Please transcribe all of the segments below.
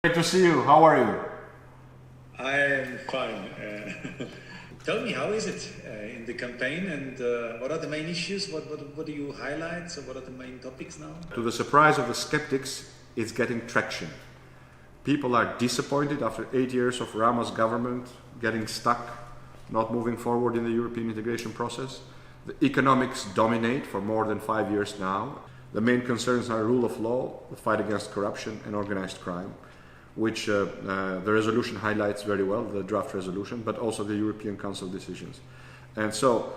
Great to see you. How are you? I am fine. Tell me, how is it in the campaign, and what are the main issues? What do you highlight? So what are the main topics now? To the surprise of the skeptics, it's getting traction. People are disappointed after 8 years of Rama's government, getting stuck, not moving forward in the European integration process. The economics dominate for more than 5 years now. The main concerns are rule of law, the fight against corruption and organized crime, which the resolution highlights very well, the draft resolution, but also the European Council decisions. And so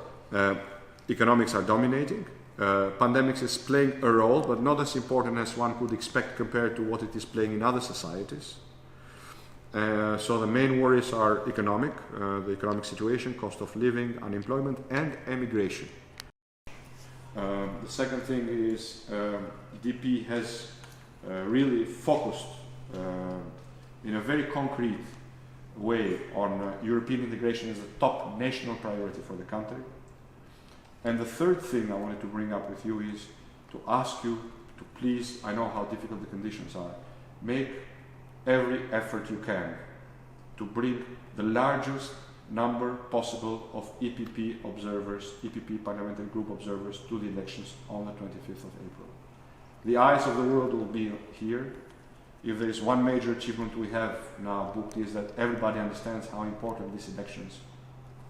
economics are dominating. Pandemics is playing a role, but not as important as one could expect compared to what it is playing in other societies. So the main worries are economic, the economic situation, cost of living, unemployment, and emigration. The second thing is DP has really focused in a very concrete way on European integration as a top national priority for the country. And the third thing I wanted to bring up with you is to ask you to please, I know how difficult the conditions are, make every effort you can to bring the largest number possible of EPP observers, EPP parliamentary group observers to the elections on the 25th of April. The eyes of the world will be here. If there is one major achievement we have now booked is that everybody understands how important these elections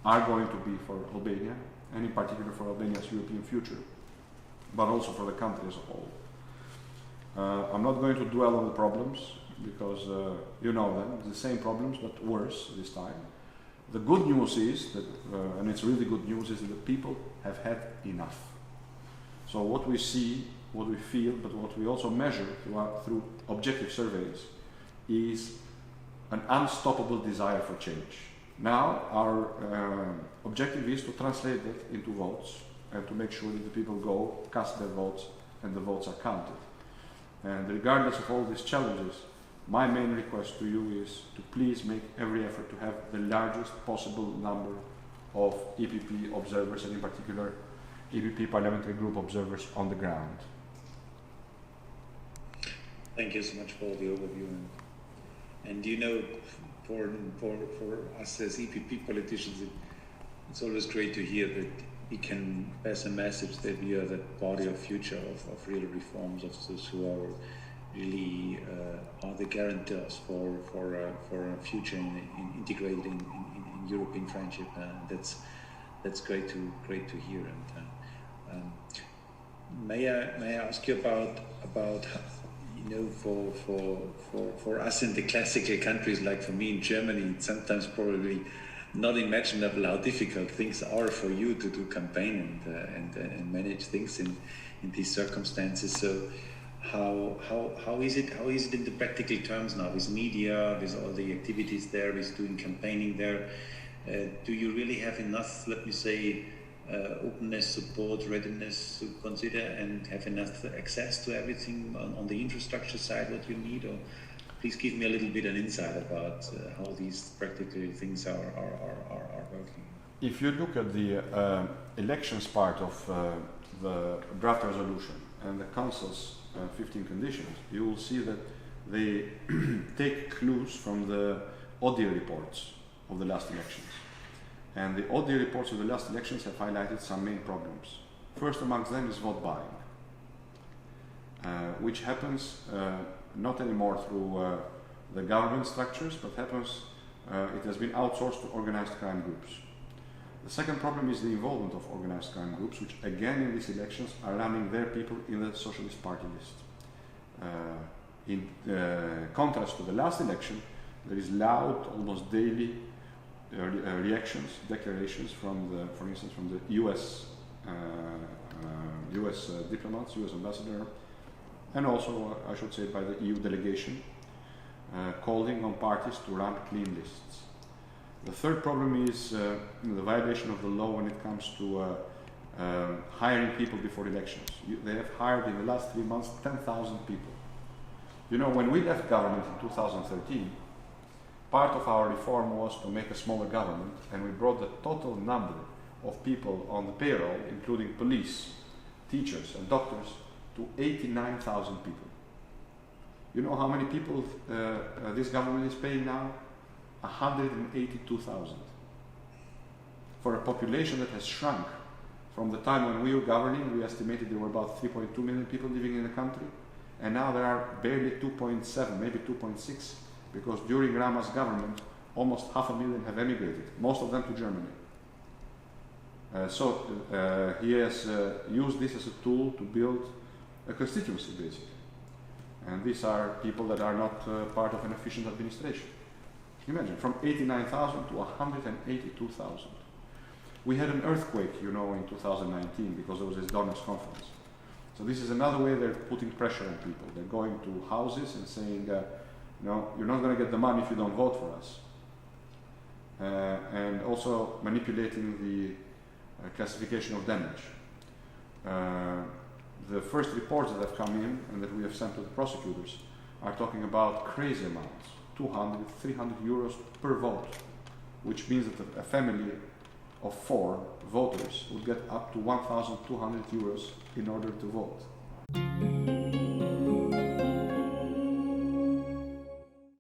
are going to be for Albania, and in particular for Albania's European future, but also for the country as a whole. I'm not going to dwell on the problems, because you know them, the same problems, but worse this time. The good news is that, and it's really good news, is that the people have had enough. So what we see, what we feel, but what we also measure through objective surveys is an unstoppable desire for change. Now our objective is to translate that into votes and to make sure that the people go, cast their votes, and the votes are counted. And regardless of all these challenges, my main request to you is to please make every effort to have the largest possible number of EPP observers, and in particular EPP parliamentary group observers on the ground. Thank you so much for the overview. And you know, for us as EPP politicians, it's always great to hear that we can pass a message that we are the body of future of real reforms, of those who are really are the guarantors for a future in integrated in European friendship. That's great to hear. And may I ask you about you know, for us in the classical countries, like for me in Germany, it's sometimes probably not imaginable how difficult things are for you to do campaign and manage things in these circumstances. So how is it in the practical terms now, with media, with all the activities there, with doing campaigning there? Do you really have enough, let me say, openness, support, readiness to consider and have enough access to everything on the infrastructure side what you need? Or please give me a little bit an insight about how these practical things are working. If you look at the elections part of the draft resolution and the Council's 15 conditions, you will see that they take clues from the audio reports of the last elections. And the audio reports of the last elections have highlighted some main problems. First amongst them is vote buying, which happens not anymore through the government structures, but happens, it has been outsourced to organized crime groups. The second problem is the involvement of organized crime groups, which again in these elections are running their people in the Socialist Party list. In contrast to the last election, there is loud, almost daily reactions, declarations from for instance, from the US diplomats, US ambassador, and also, I should say, by the EU delegation, calling on parties to run clean lists. The third problem is the violation of the law when it comes to hiring people before elections. They have hired in the last 3 months 10,000 people. You know, when we left government in 2013, part of our reform was to make a smaller government, and we brought the total number of people on the payroll, including police, teachers and doctors, to 89,000 people. You know how many people this government is paying now? 182,000. For a population that has shrunk. From the time when we were governing, we estimated there were about 3.2 million people living in the country, and now there are barely 2.7, maybe 2.6, because during Rama's government, almost 500,000 have emigrated, most of them to Germany. So he has used this as a tool to build a constituency, basically. And these are people that are not part of an efficient administration. Imagine, from 89,000 to 182,000. We had an earthquake, you know, in 2019 because there was this donors conference. So this is another way they're putting pressure on people. They're going to houses and saying, no, you're not going to get the money if you don't vote for us. And also manipulating the classification of damage. The first reports that have come in and that we have sent to the prosecutors are talking about crazy amounts, 200, 300 euros per vote, which means that a family of 4 voters would get up to 1,200 euros in order to vote.